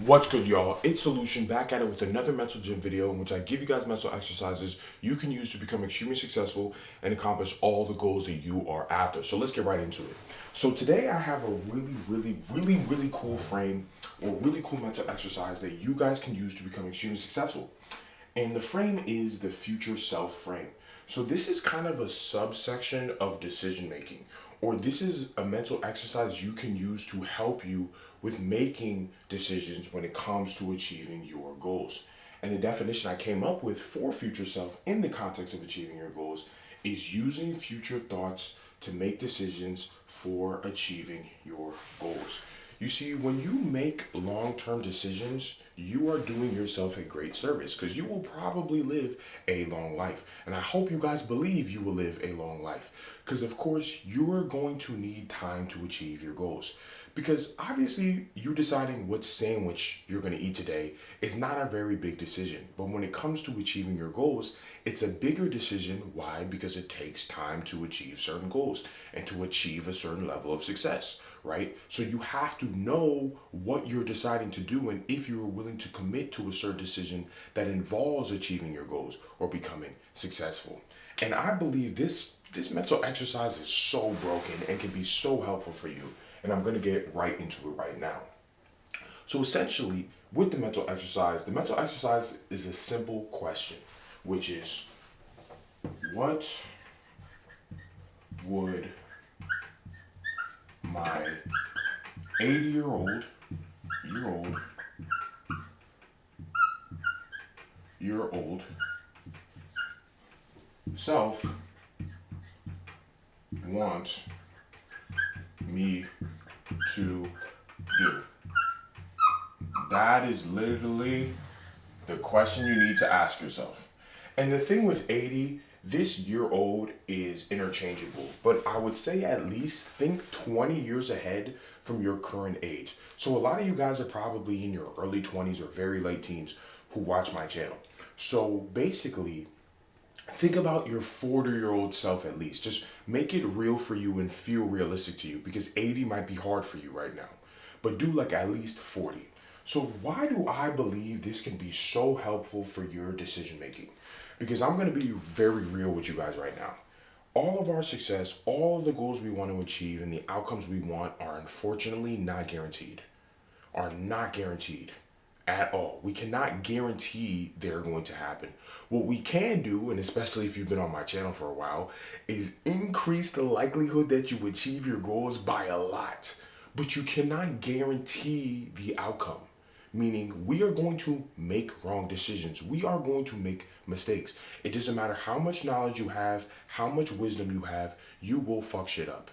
What's good, y'all? It's Solution back at it with another mental gym video in which I give you guys mental exercises you can use to become extremely successful and accomplish all the goals that you are after. So let's get right into it. So today I have a really cool frame or really cool mental exercise that you guys can use to become extremely successful. And the frame is the future self frame. So this is kind of a subsection of decision making, or this is a mental exercise you can use to help you with making decisions when it comes to achieving your goals. And the definition I came up with for future self in the context of achieving your goals is using future thoughts to make decisions for achieving your goals. You see, when you make long term decisions, you are doing yourself a great service because you will probably live a long life. And I hope you guys believe you will live a long life because, of course, you are going to need time to achieve your goals. Because obviously, you deciding what sandwich you're going to eat today is not a very big decision. But when it comes to achieving your goals, it's a bigger decision. Why? Because it takes time to achieve certain goals and to achieve a certain level of success, right? So you have to know what you're deciding to do and if you are willing to commit to a certain decision that involves achieving your goals or becoming successful. And I believe this mental exercise is so broken and can be so helpful for you. And I'm going to get right into it right now. So essentially, with the mental exercise is a simple question, which is what would my 80 year old self want me to do? That is literally the question you need to ask yourself. And the thing with 80, this year old is interchangeable, but I would say at least think 20 years ahead from your current age. So a lot of you guys are probably in your early 20s or very late teens who watch my channel. So basically, think about your 40-year-old self at least. Just make it real for you and feel realistic to you because 80 might be hard for you right now. But do like at least 40. So why do I believe this can be so helpful for your decision making? Because I'm going to be very real with you guys right now. All of our success, all the goals we want to achieve and the outcomes we want are unfortunately not guaranteed. Are not guaranteed at all. We cannot guarantee they're going to happen. What we can do, and especially if you've been on my channel for a while, is increase the likelihood that you achieve your goals by a lot. But you cannot guarantee the outcome. Meaning, we are going to make wrong decisions. We are going to make mistakes. It doesn't matter how much knowledge you have, how much wisdom you have, you will fuck shit up.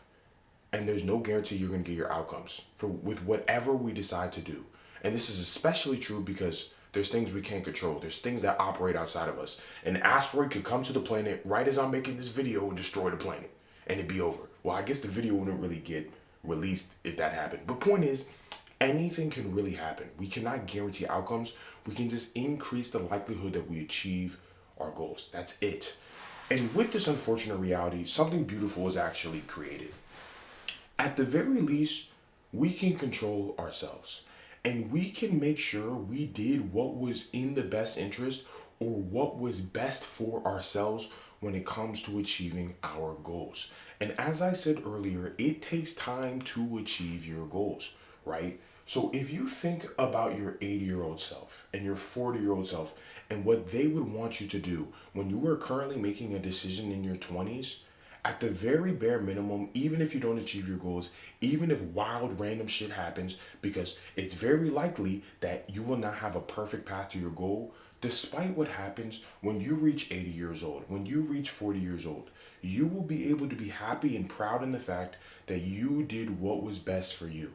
And there's no guarantee you're going to get your outcomes with whatever we decide to do. And this is especially true because there's things we can't control. There's things that operate outside of us. An asteroid could come to the planet right as I'm making this video and destroy the planet, and it'd be over. Well, I guess the video wouldn't really get released if that happened. But point is, anything can really happen. We cannot guarantee outcomes. We can just increase the likelihood that we achieve our goals. That's it. And with this unfortunate reality, something beautiful is actually created. At the very least, we can control ourselves and we can make sure we did what was in the best interest or what was best for ourselves when it comes to achieving our goals. And as I said earlier, it takes time to achieve your goals, right? So if you think about your 80-year-old self and your 40-year-old self and what they would want you to do when you are currently making a decision in your 20s, at the very bare minimum, even if you don't achieve your goals, even if wild random shit happens, because it's very likely that you will not have a perfect path to your goal, despite what happens when you reach 80 years old, when you reach 40 years old, you will be able to be happy and proud in the fact that you did what was best for you.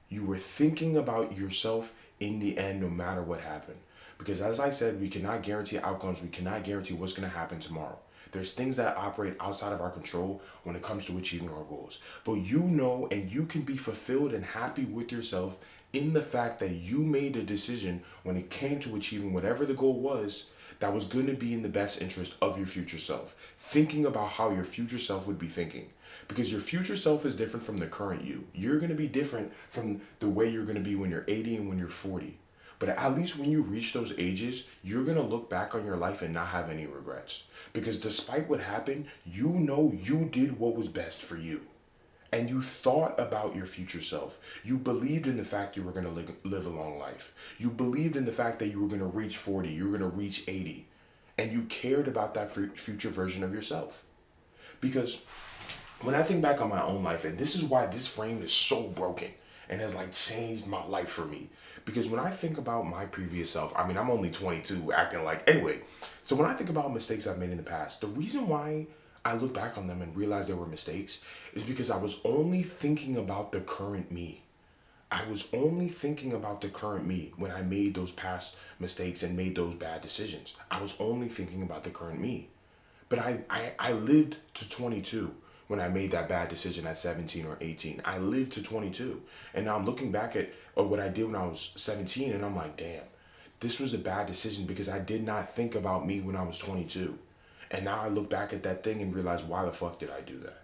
You were thinking about yourself in the end, no matter what happened. Because as I said, we cannot guarantee outcomes. We cannot guarantee what's going to happen tomorrow. There's things that operate outside of our control when it comes to achieving our goals. But you know, and you can be fulfilled and happy with yourself in the fact that you made a decision when it came to achieving whatever the goal was that was going to be in the best interest of your future self. Thinking about how your future self would be thinking. Because your future self is different from the current you. You're going to be different from the way you're going to be when you're 80 and when you're 40. But at least when you reach those ages, you're going to look back on your life and not have any regrets. Because despite what happened, you know you did what was best for you. And you thought about your future self. You believed in the fact you were going to live a long life. You believed in the fact that you were going to reach 40, you were going to reach 80. And you cared about that future version of yourself. Because when I think back on my own life, and this is why this frame is so broken and has like changed my life for me. Because when I think about my previous self, I mean, I'm only 22 acting like, anyway. So when I think about mistakes I've made in the past, the reason why I look back on them and realize they were mistakes is because I was only thinking about the current me. I was only thinking about the current me when I made those past mistakes and made those bad decisions. I was only thinking about the current me. But I lived to 22 when I made that bad decision at 17 or 18. I lived to 22. And now I'm looking back at what I did when I was 17 and I'm like, damn, this was a bad decision because I did not think about me when I was 22. And now I look back at that thing and realize, why the fuck did I do that?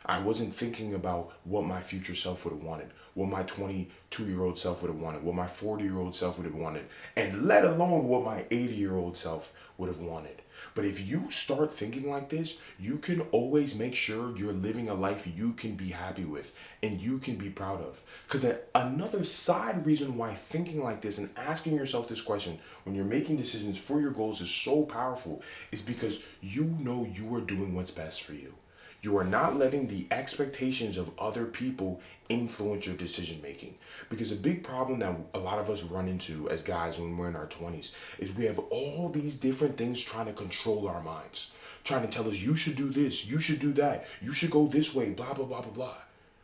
I wasn't thinking about what my future self would have wanted, what my 22-year-old self would have wanted, what my 40-year-old self would have wanted, and let alone what my 80-year-old self would have wanted. But if you start thinking like this, you can always make sure you're living a life you can be happy with and you can be proud of. Because another side reason why thinking like this and asking yourself this question when you're making decisions for your goals is so powerful is because you know you are doing what's best for you. You are not letting the expectations of other people influence your decision making. Because a big problem that a lot of us run into as guys when we're in our 20s is we have all these different things trying to control our minds. Trying to tell us, you should do this, you should do that, you should go this way, blah, blah, blah, blah, blah.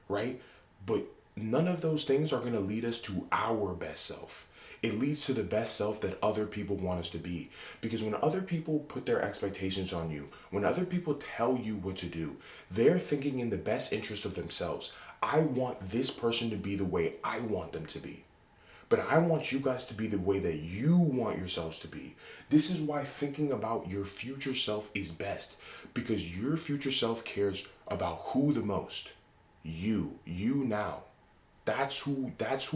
Right? But none of those things are going to lead us to our best self. It leads to the best self that other people want us to be. Because when other people put their expectations on you, when other people tell you what to do, they're thinking in the best interest of themselves. I want this person to be the way I want them to be. But I want you guys to be the way that you want yourselves to be. This is why thinking about your future self is best. Because your future self cares about who the most? You now. That's who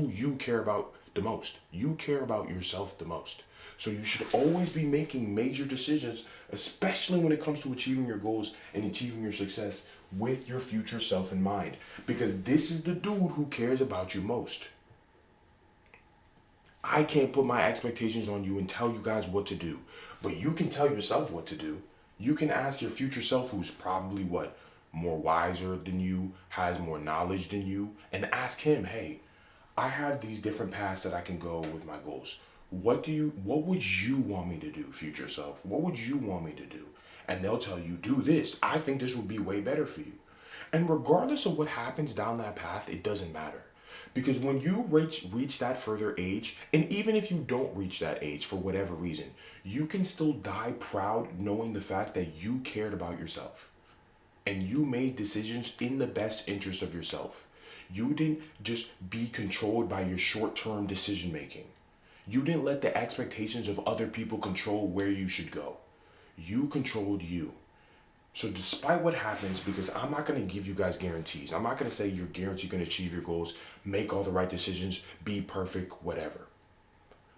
you care about the most. You care about yourself the most. So you should always be making major decisions, especially when it comes to achieving your goals and achieving your success with your future self in mind. Because this is the dude who cares about you most. I can't put my expectations on you and tell you guys what to do, but you can tell yourself what to do. You can ask your future self, who's probably more wiser than you, has more knowledge than you, and ask him, hey, I have these different paths that I can go with my goals. What would you want me to do, future self? What would you want me to do? And they'll tell you, do this. I think this would be way better for you. And regardless of what happens down that path, it doesn't matter. Because when you reach that further age, and even if you don't reach that age for whatever reason, you can still die proud knowing the fact that you cared about yourself. And you made decisions in the best interest of yourself. You didn't just be controlled by your short-term decision making. You didn't let the expectations of other people control where you should go. You controlled you. So despite what happens, because I'm not going to give you guys guarantees. I'm not going to say you're guaranteed going to achieve your goals, make all the right decisions, be perfect, whatever.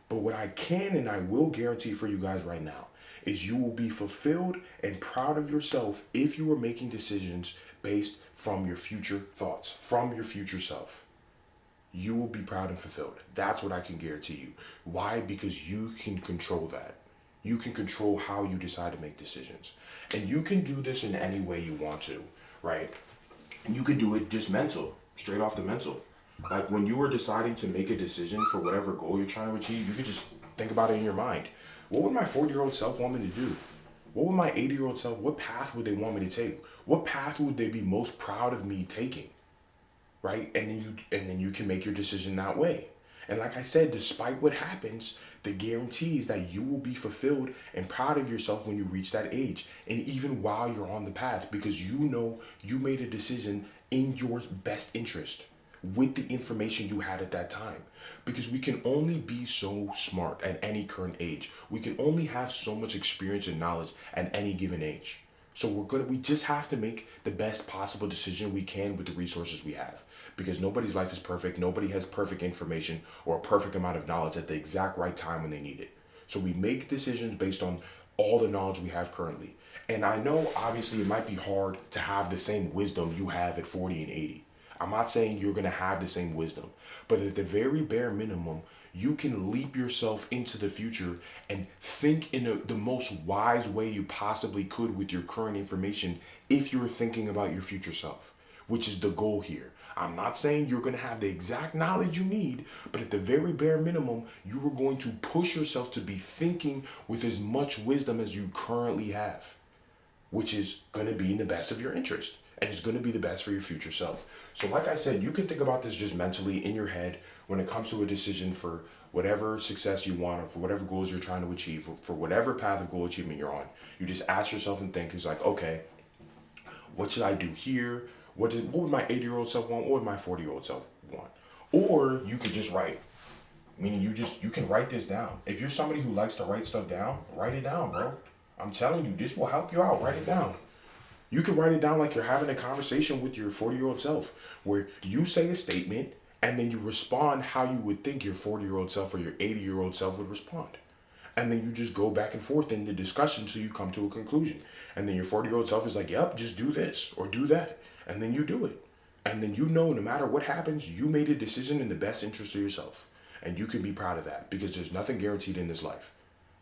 But what I can and I will guarantee for you guys right now is you will be fulfilled and proud of yourself if you are making decisions based from your future thoughts, from your future self. You will be proud and fulfilled. That's what I can guarantee you. Why? Because you can control that. You can control how you decide to make decisions. And you can do this in any way you want to, right? You can do it just mental, straight off the mental. Like when you were deciding to make a decision for whatever goal you're trying to achieve, you could just think about it in your mind. What would my 40-year-old self want me to do? What would my 80-year-old self, what path would they want me to take? What path would they be most proud of me taking? Right? And then you can make your decision that way. And like I said, despite what happens, the guarantee is that you will be fulfilled and proud of yourself when you reach that age. And even while you're on the path, because you know you made a decision in your best interest. with the information you had at that time. Because we can only be so smart at any current age. We can only have so much experience and knowledge at any given age. So we just have to make the best possible decision we can with the resources we have. Because nobody's life is perfect. Nobody has perfect information or a perfect amount of knowledge at the exact right time when they need it. So we make decisions based on all the knowledge we have currently. And I know obviously it might be hard to have the same wisdom you have at 40 and 80. I'm not saying you're going to have the same wisdom, but at the very bare minimum, you can leap yourself into the future and think in the most wise way you possibly could with your current information if you're thinking about your future self, which is the goal here. I'm not saying you're going to have the exact knowledge you need, but at the very bare minimum, you are going to push yourself to be thinking with as much wisdom as you currently have, which is going to be in the best of your interest and it's going to be the best for your future self. So like I said, you can think about this just mentally in your head when it comes to a decision for whatever success you want or for whatever goals you're trying to achieve, or for whatever path of goal achievement you're on. You just ask yourself and think, it's like, okay, what should I do here? What would my 80-year-old self want? What would my 40-year-old self want? Or you could just write. Meaning you can write this down. If you're somebody who likes to write stuff down, write it down, bro. I'm telling you, this will help you out. Write it down. You can write it down like you're having a conversation with your 40-year-old self, where you say a statement and then you respond how you would think your 40-year-old self or your 80-year-old self would respond. And then you just go back and forth in the discussion till you come to a conclusion. And then your 40-year-old self is like, yep, just do this or do that. And then you do it. And then you know no matter what happens, you made a decision in the best interest of yourself. And you can be proud of that because there's nothing guaranteed in this life.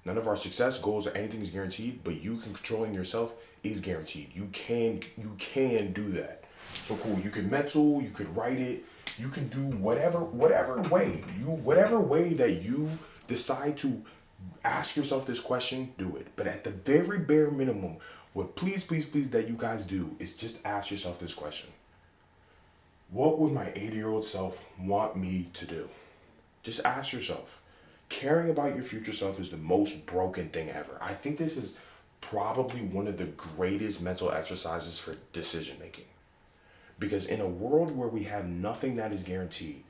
None of our success, goals, or anything is guaranteed, but you controlling yourself is guaranteed. You can do that. So cool. You can mental, you could write it, you can do whatever way that you decide to ask yourself this question, do it. But at the very bare minimum, what please that you guys do is just ask yourself this question. What would my 80-year-old self want me to do? Just ask yourself. Caring about your future self is the most broken thing ever. I think this is probably one of the greatest mental exercises for decision making. Because in a world where we have nothing that is guaranteed,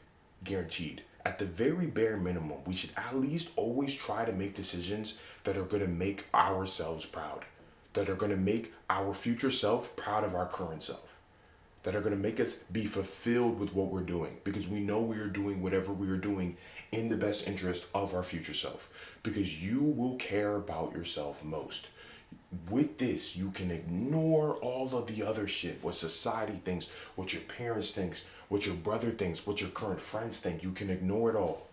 at the very bare minimum, we should at least always try to make decisions that are going to make ourselves proud, that are going to make our future self proud of our current self, that are going to make us be fulfilled with what we're doing, because we know we are doing whatever we are doing in the best interest of our future self, because you will care about yourself most. With this, you can ignore all of the other shit, what society thinks, what your parents think, what your brother thinks, what your current friends think. You can ignore it all.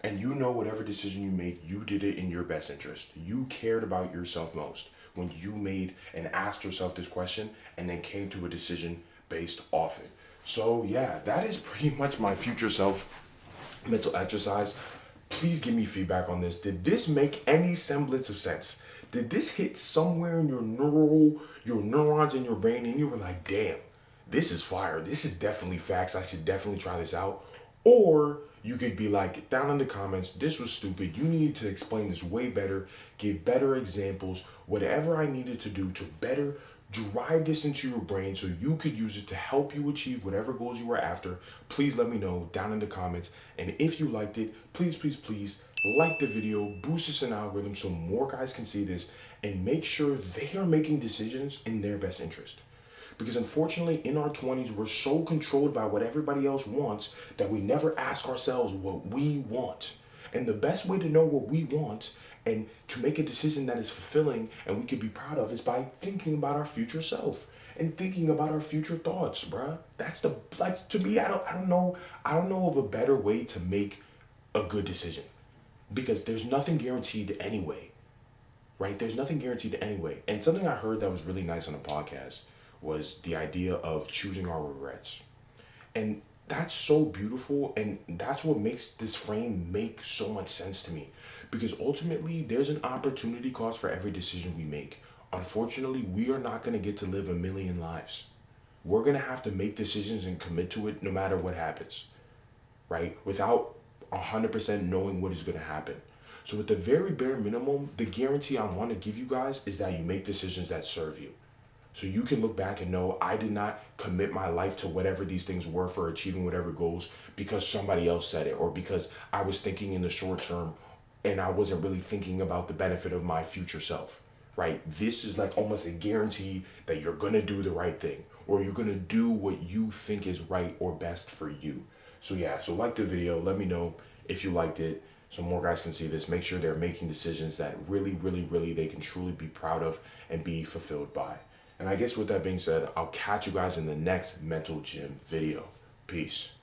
And you know whatever decision you make, you did it in your best interest. You cared about yourself most when you made and asked yourself this question and then came to a decision based off it. So yeah, that is pretty much my future self mental exercise. Please give me feedback on this. Did this make any semblance of sense? Did this hit somewhere in your neurons in your brain and you were like, damn, this is fire. This is definitely facts. I should definitely try this out. Or you could be like, down in the comments, this was stupid. You need to explain this way better, give better examples, whatever I needed to do to better drive this into your brain so you could use it to help you achieve whatever goals you were after. Please let me know down in the comments. And if you liked it, please like the video, boost us in algorithm so more guys can see this, and make sure they are making decisions in their best interest. Because unfortunately, in our 20s, we're so controlled by what everybody else wants that we never ask ourselves what we want. And the best way to know what we want and to make a decision that is fulfilling and we can be proud of is by thinking about our future self and thinking about our future thoughts, bruh. That's to me, I don't know of a better way to make a good decision, because there's nothing guaranteed anyway, right? There's nothing guaranteed anyway. And something I heard that was really nice on a podcast was the idea of choosing our regrets. And that's so beautiful, and that's what makes this frame make so much sense to me. Because ultimately, there's an opportunity cost for every decision we make. Unfortunately, we are not going to get to live a million lives. We're going to have to make decisions and commit to it no matter what happens, right? Without 100% knowing what is going to happen. So at the very bare minimum, the guarantee I want to give you guys is that you make decisions that serve you. So you can look back and know I did not commit my life to whatever these things were for achieving whatever goals because somebody else said it or because I was thinking in the short term and I wasn't really thinking about the benefit of my future self, right? This is like almost a guarantee that you're gonna do the right thing or you're gonna do what you think is right or best for you. So yeah, so like the video, let me know if you liked it so more guys can see this. Make sure they're making decisions that really, really, really they can truly be proud of and be fulfilled by. And I guess with that being said, I'll catch you guys in the next Mental Gym video. Peace.